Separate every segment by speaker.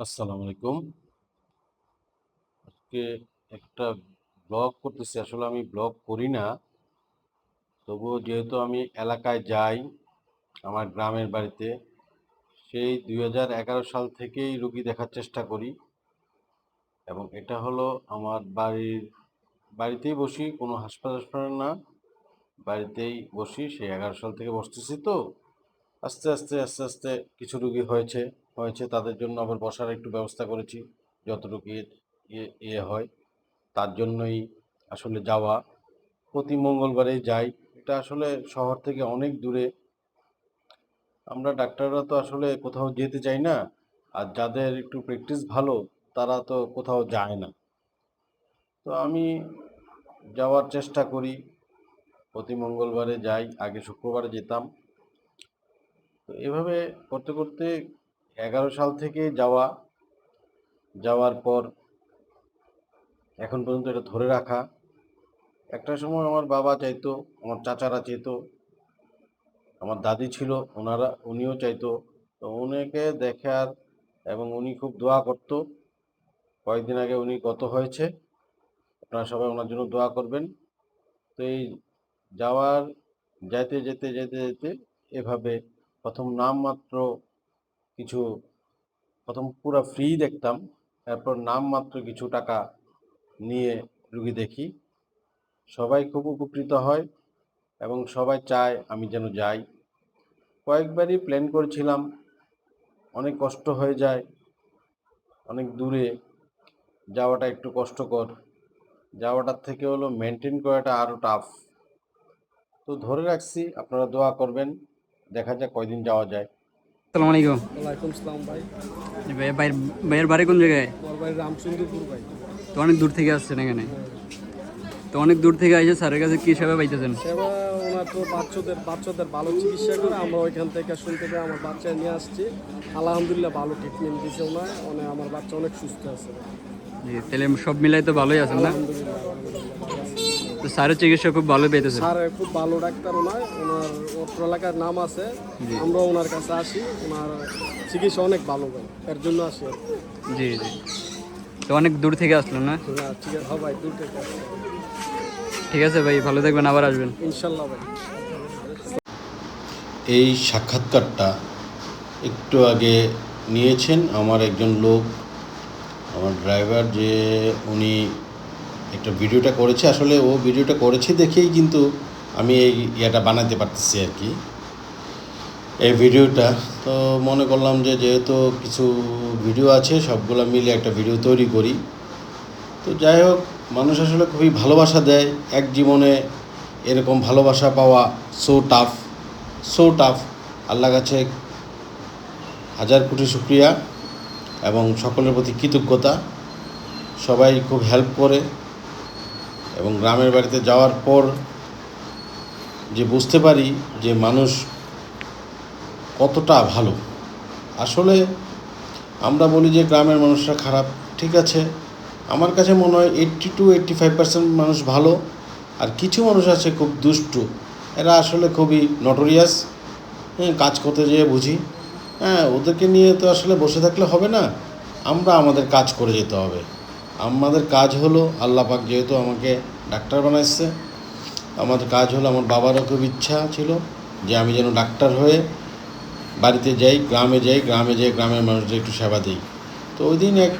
Speaker 1: আসসালামু আলাইকুম। আজকে একটা ব্লগ করতেছি। আসলে আমি ব্লগ করি না, তবুও যেহেতু আমি এলাকায় যাই আমার গ্রামের বাড়িতে, সেই 2011 সাল থেকেই রুগী দেখার চেষ্টা করি। এবং এটা হলো আমার বাড়িতেই বসি, কোনো হাসপাতাল না, বাড়িতেই বসি। সেই 11 সাল থেকে বসতেছি। তো আস্তে আস্তে আস্তে আস্তে কিছু রুগী হয়েছে তাদের জন্য আবার বসার একটু ব্যবস্থা করেছি, যতটুকু ইয়ে হয়। তার জন্যই আসলে যাওয়া, প্রতি মঙ্গলবারেই যাই। এটা আসলে শহর থেকে অনেক দূরে। আমরা ডাক্তাররা তো আসলে কোথাও যেতে চাই না, আর যাদের একটু প্র্যাকটিস ভালো তারা তো কোথাও যায় না। তো আমি যাওয়ার চেষ্টা করি, প্রতি মঙ্গলবারে যাই, আগে শুক্রবারে যেতাম। তো এভাবে করতে করতে 11 সাল থেকে যাওয়ার পর এখন পর্যন্ত এটা ধরে রাখা। একটা সময় আমার বাবা চাইতো, আমার চাচারা চাইতো, আমার দাদি ছিল, উনিও চাইতো। তো উনাকে দেখার, এবং উনি খুব দোয়া করতো। কয়েকদিন আগে উনি গত হয়েছে, আপনারা সবাই ওনার জন্য দোয়া করবেন। তো এই যাওয়ার যেতে যেতে যেতে যেতে এভাবে প্রথম নামমাত্র কিছু, প্রথম পুরো ফ্রি দেখতাম, তারপর নামমাত্র কিছু টাকা নিয়ে রুগী দেখি। সবাই খুব উপকৃত হয় এবং সবাই চায় আমি যেন যাই। কয়েকবারই প্ল্যান করেছিলাম, অনেক কষ্ট হয়ে যায়, অনেক দূরে যাওয়াটা একটু কষ্টকর। যাওয়াটার থেকে হলো মেনটেন করাটা আরও টাফ। তো ধরে রাখছি, আপনারা দোয়া করবেন, দেখা যাক কয়দিন যাওয়া যায়।
Speaker 2: আসসালামু আলাইকুম।
Speaker 3: ওয়ালাইকুম সালাম ভাই।
Speaker 2: ভাইয়ের বাড়ি কোন জায়গায়?
Speaker 3: আমার বাড়ি রামচন্দ্রপুর ভাই।
Speaker 2: তো অনেক দূর থেকে আসছেন এখানে। তো অনেক দূর থেকে এসে স্যারের কাছে কি সেবা পাইতেছেন?
Speaker 3: সেবা ওনার তো বাচ্চাদের ভালো চিকিৎসা করে, আমরা ওইখান থেকে শুনতে পেয়ে আমার বাচ্চা নিয়ে আসছি। আলহামদুলিল্লাহ ভালো ট্রিটমেন্ট দিয়েছে ওনার, আমার বাচ্চা অনেক সুস্থ আছে।
Speaker 2: জি, তাহলে সব মিলাই তো ভালোই আছেন না?
Speaker 3: আলহামদুলিল্লাহ।
Speaker 2: তো স্যারের চিকিৎসা খুব ভালো পেতেছেন?
Speaker 3: স্যার খুব ভালো ডাক্তার ওনার অত্র এলাকার নাম আছে। আমরা ওনার কাছে আসি, ওনার চিকিৎসা অনেক ভালো ভাই, এর জন্য আসি আর কি।
Speaker 2: জি জি। তো অনেক দূর থেকে আসলেন না?
Speaker 3: ঠিক আছে, হ্যাঁ ভাই, দূর থেকে আসি।
Speaker 2: ঠিক আছে ভাই, ভালো থাকবেন, আবার আসবেন
Speaker 3: ইনশাল্লাহ ভাই।
Speaker 1: এই সাক্ষাৎকারটা একটু আগে নিয়েছেন আমার একজন লোক, আমার ড্রাইভার, যে উনি একটা ভিডিওটা করেছে। আসলে ও ভিডিওটা করেছে দেখেই কিন্তু আমি এই ইয়েটা বানাতে পারতেছি আর কি, এই ভিডিওটা। তো মনে করলাম যে যেহেতু কিছু ভিডিও আছে, সবগুলো মিলে একটা ভিডিও তৈরি করি। তো যাই হোক, মানুষ আসলে খুবই ভালোবাসা দেয়। এক জীবনে এরকম ভালোবাসা পাওয়া সো টাফ। আল্লাহর কাছে হাজার কোটি শুকরিয়া এবং সকলের প্রতি কৃতজ্ঞতা। সবাই খুব হেল্প করে, এবং গ্রামের বাড়িতে যাওয়ার পর যে বুঝতে পারি যে মানুষ কতটা ভালো। আসলে আমরা বলি যে গ্রামের মানুষরা খারাপ, ঠিক আছে। আমার কাছে মনে হয় 80-85% মানুষ ভালো, আর কিছু মানুষ আছে খুব দুষ্টু। এরা আসলে খুবই নটোরিয়াস। কাজ করতে যেয়ে বুঝি, ওদেরকে নিয়ে তো আসলে বসে থাকলে হবে না, আমরা আমাদের কাজ করে যেতে হবে। আমাদের কাজ হলো, আল্লাহ পাক যেহেতু আমাকে ডাক্তার বানাইছে, আমাদের কাজ হলো, আমার বাবারও খুব ইচ্ছা ছিল যে আমি যেন ডাক্তার হয়ে বাড়িতে যাই, গ্রামে যেয়ে গ্রামের মানুষদের একটু সেবা দিই। তো ওই দিন এক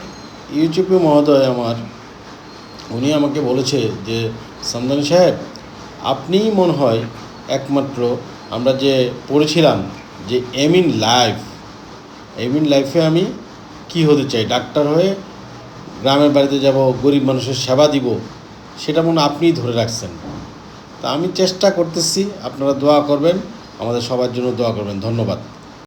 Speaker 1: ইউটিউবে মহোদয় আমার, উনি আমাকে বলেছে যে সামদানি সাহেব, আপনিই মনে হয় একমাত্র, আমরা যে পড়েছিলাম যে এম ইন লাইফে আমি কি হতে চাই, ডাক্তার হয়ে গ্রামের বাড়িতে যাব, গরিব মানুষের সেবা দিব, সেটা মনে আপনিই ধরে রাখছেন। তা আমি চেষ্টা করতেছি, আপনারা দোয়া করবেন, আমাদের সবার জন্য দোয়া করবেন। ধন্যবাদ।